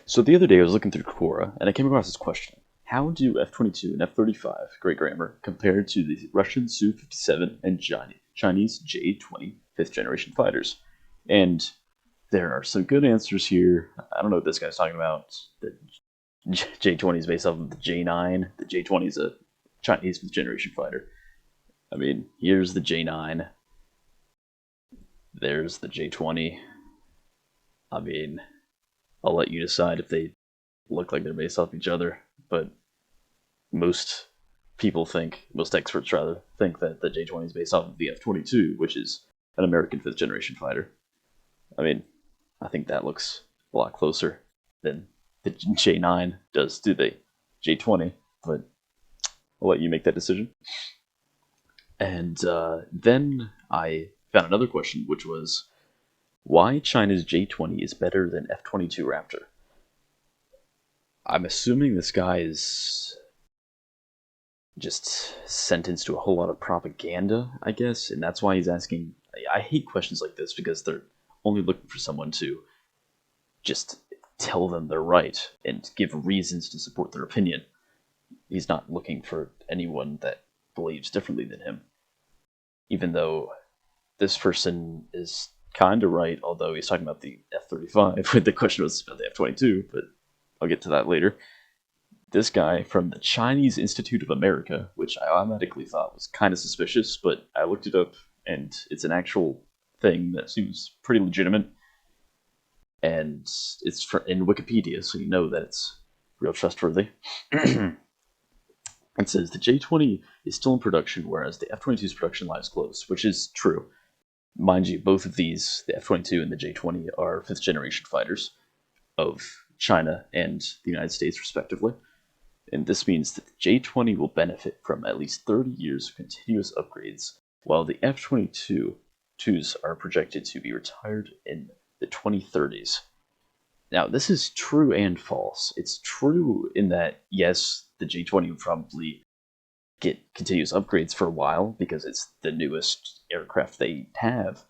So the other day I was looking through Quora and I came across this question. How do F-22 and F-35, great grammar, compare to the Russian Su-57 and Chinese J-20 fifth generation fighters? And there are some good answers here. I don't know what this guy's talking about. The J-20 is based off of the J-9. The J-20 is a Chinese fifth generation fighter. I mean, here's the J-9. There's the J-20. I mean, I'll let you decide if they look like they're based off each other, but most most experts rather, think that the J-20 is based off of the F-22, which is an American fifth generation fighter. I mean, I think that looks a lot closer than the J-9 does to the J-20, but I'll let you make that decision. And then I found another question, which was why China's J-20 is better than F-22 Raptor. I'm assuming this guy is just sentenced to a whole lot of propaganda, I guess, and that's why he's asking. I hate questions like this because they're only looking for someone to just tell them they're right and give reasons to support their opinion. He's not looking for anyone that believes differently than him, even though this person is kind of right, although he's talking about the F-35, the question was about the F-22, but I'll get to that later. This guy from the Chinese Institute of America, which I automatically thought was kind of suspicious, but I looked it up and it's an actual thing that seems pretty legitimate. And it's in Wikipedia, so you know that it's real trustworthy. It says the J-20 is still in production, whereas the F-22's production line is closed, which is true. Mind you, both of these, the F-22 and the J-20, are fifth generation fighters of China and the United States, respectively. And this means that the J-20 will benefit from at least 30 years of continuous upgrades, while the F-22s are projected to be retired in the 2030s. Now, this is true and false. It's true in that, yes, the J-20 would probably get continuous upgrades for a while because it's the newest aircraft they have,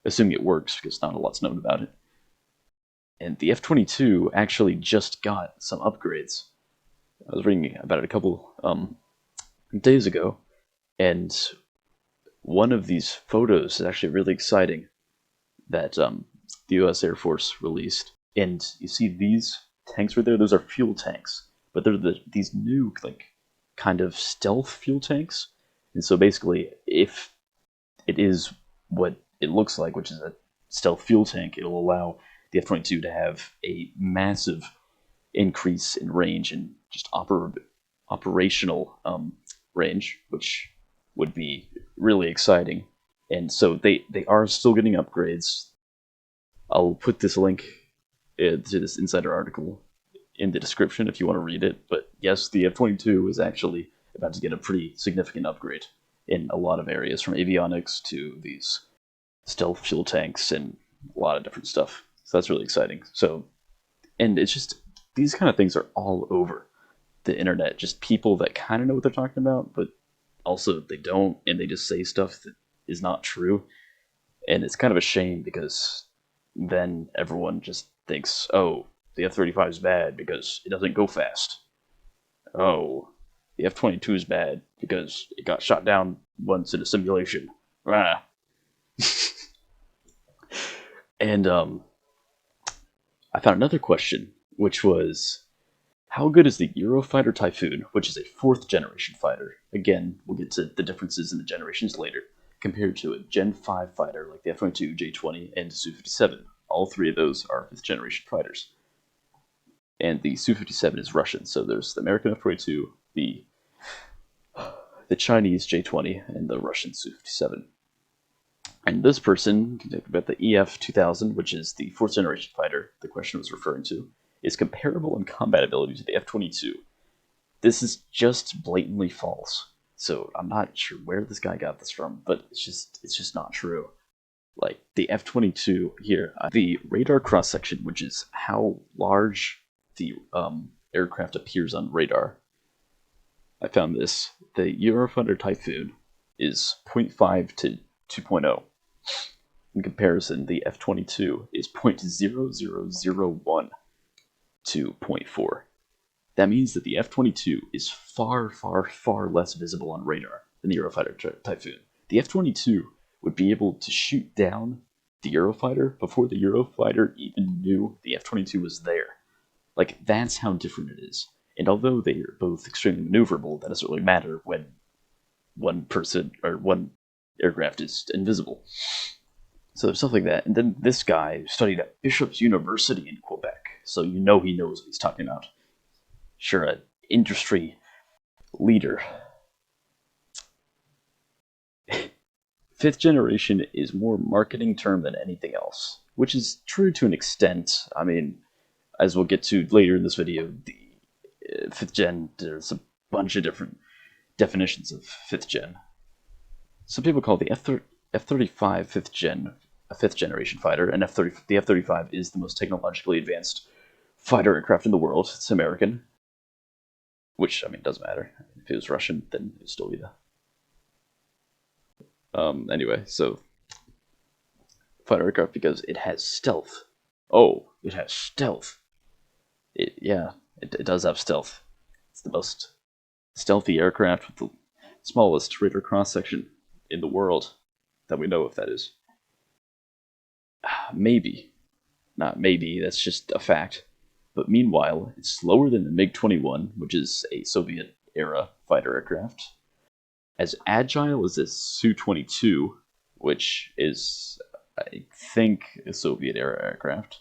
assuming it works because not a lot's known about it. And the F-22 actually just got some upgrades. I was reading about it a couple days ago, and one of these photos is actually really exciting that the U.S. Air Force released. And you see these tanks right there; those are fuel tanks, but they're these new kind of stealth fuel tanks. And so basically, if it is what it looks like, which is a stealth fuel tank, it'll allow the F-22 to have a massive increase in range and just operational range, which would be really exciting. And so they are still getting upgrades. I'll put this link to this insider article in the description if you want to read it. But yes, the F-22 is actually about to get a pretty significant upgrade in a lot of areas, from avionics to these stealth fuel tanks and a lot of different stuff. So that's really exciting. So, and it's just these kind of things are all over the internet. Just people that kind of know what they're talking about, but also they don't, and they just say stuff that is not true. And it's kind of a shame because then everyone just thinks, oh, the F-35 is bad because it doesn't go fast. Oh, the F-22 is bad because it got shot down once in a simulation. Ah. And I found another question, which was, how good is the Eurofighter Typhoon, which is a fourth generation fighter? Again, we'll get to the differences in the generations later, compared to a Gen 5 fighter like the F-22, J-20, and Su-57. All three of those are fifth generation fighters. And the Su-57 is Russian, so there's the American F-22, the Chinese J-20, and the Russian Su-57. And this person can talk about the EF-2000, which is the fourth generation fighter the question was referring to, is comparable in combat ability to the F-22. This is just blatantly false. So I'm not sure where this guy got this from, but it's just not true. Like the F-22 here, the radar cross section, which is how large the aircraft appears on radar. I found this. The Eurofighter Typhoon is 0.5 to 2.0. In comparison, the F-22 is 0.0001. to 0.4. That means that the F-22 is far, far, far less visible on radar than the Eurofighter Typhoon. The F-22 would be able to shoot down the Eurofighter before the Eurofighter even knew the F-22 was there. Like, that's how different it is. And although they are both extremely maneuverable, that doesn't really matter when one person or one aircraft is invisible. So there's stuff like that. And then this guy studied at Bishop's University in Quebec, so you know he knows what he's talking about. Sure, an industry leader. Fifth generation is more marketing term than anything else, which is true to an extent. I mean, as we'll get to later in this video, the fifth gen, there's a bunch of different definitions of fifth gen. Some people call the F-35 fifth gen a fifth generation fighter, and the F-35 is the most technologically advanced fighter aircraft in the world. It's American, which, I mean, doesn't matter. If it was Russian, then it would still be the... Anyway, so fighter aircraft because it has stealth. Oh, it has stealth. It does have stealth. It's the most stealthy aircraft with the smallest radar cross-section in the world that we know of, that is. Maybe. Not maybe, that's just a fact. But meanwhile, it's slower than the MiG-21, which is a Soviet-era fighter aircraft. As agile as the Su-22, which is, I think, a Soviet-era aircraft,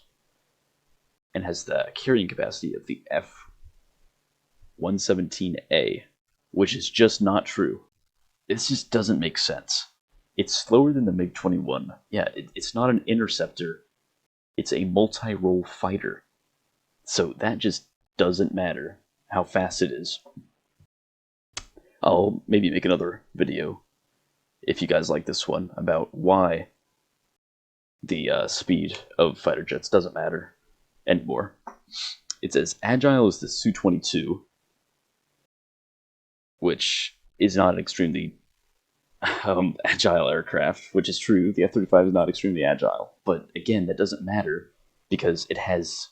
and has the carrying capacity of the F-117A, which is just not true. This just doesn't make sense. It's slower than the MiG-21. Yeah, it's not an interceptor. It's a multi-role fighter. So that just doesn't matter how fast it is. I'll maybe make another video, if you guys like this one, about why the speed of fighter jets doesn't matter anymore. It's as agile as the Su-22, which is not an extremely agile aircraft, which is true. The F-35 is not extremely agile, but again, that doesn't matter because it has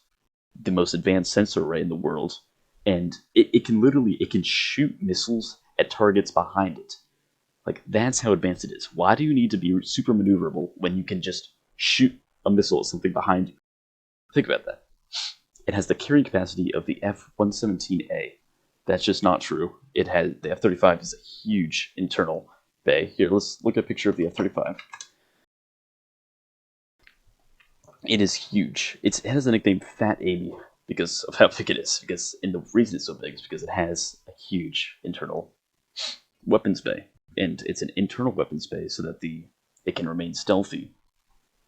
the most advanced sensor array in the world, and it can shoot missiles at targets behind it. Like, that's how advanced it is. Why do you need to be super maneuverable when you can just shoot a missile at something behind you? Think about that. It has the carrying capacity of the F-117A. That's just not true. The F-35 is a huge internal bay. Here, let's look at a picture of the F-35. It is huge. It has the nickname Fat Amy because of how big it is. And the reason it's so big is because it has a huge internal weapons bay. And it's an internal weapons bay so that it can remain stealthy.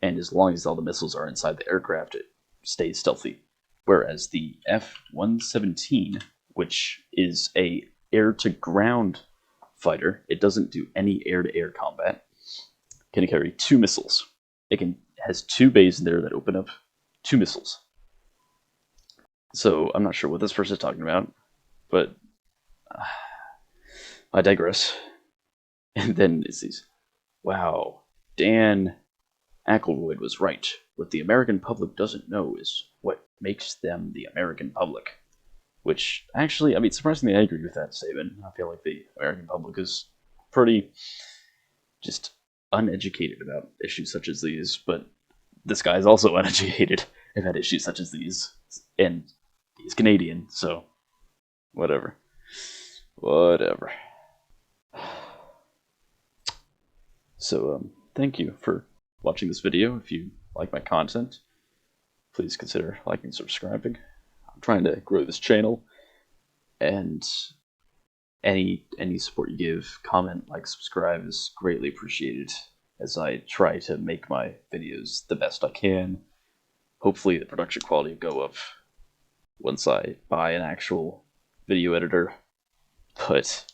And as long as all the missiles are inside the aircraft, it stays stealthy. Whereas the F-117, which is a air-to-ground fighter, it doesn't do any air-to-air combat, can carry 2 missiles. It has 2 bays in there that open up 2 missiles. So I'm not sure what this person is talking about, but I digress. And then it says, wow, Dan Aykroyd was right. What the American public doesn't know is what makes them the American public. Which, actually, I mean, surprisingly, I agree with that statement. I feel like the American public is pretty just uneducated about issues such as these, but this guy is also uneducated about issues such as these, and he's Canadian, so whatever. So, thank you for watching this video. If you like my content, please consider liking and subscribing. I'm trying to grow this channel, and any support you give, comment, like, subscribe is greatly appreciated as I try to make my videos the best I can. Hopefully the production quality will go up once I buy an actual video editor. But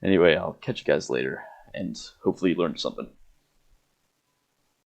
anyway, I'll catch you guys later, and hopefully you learned something.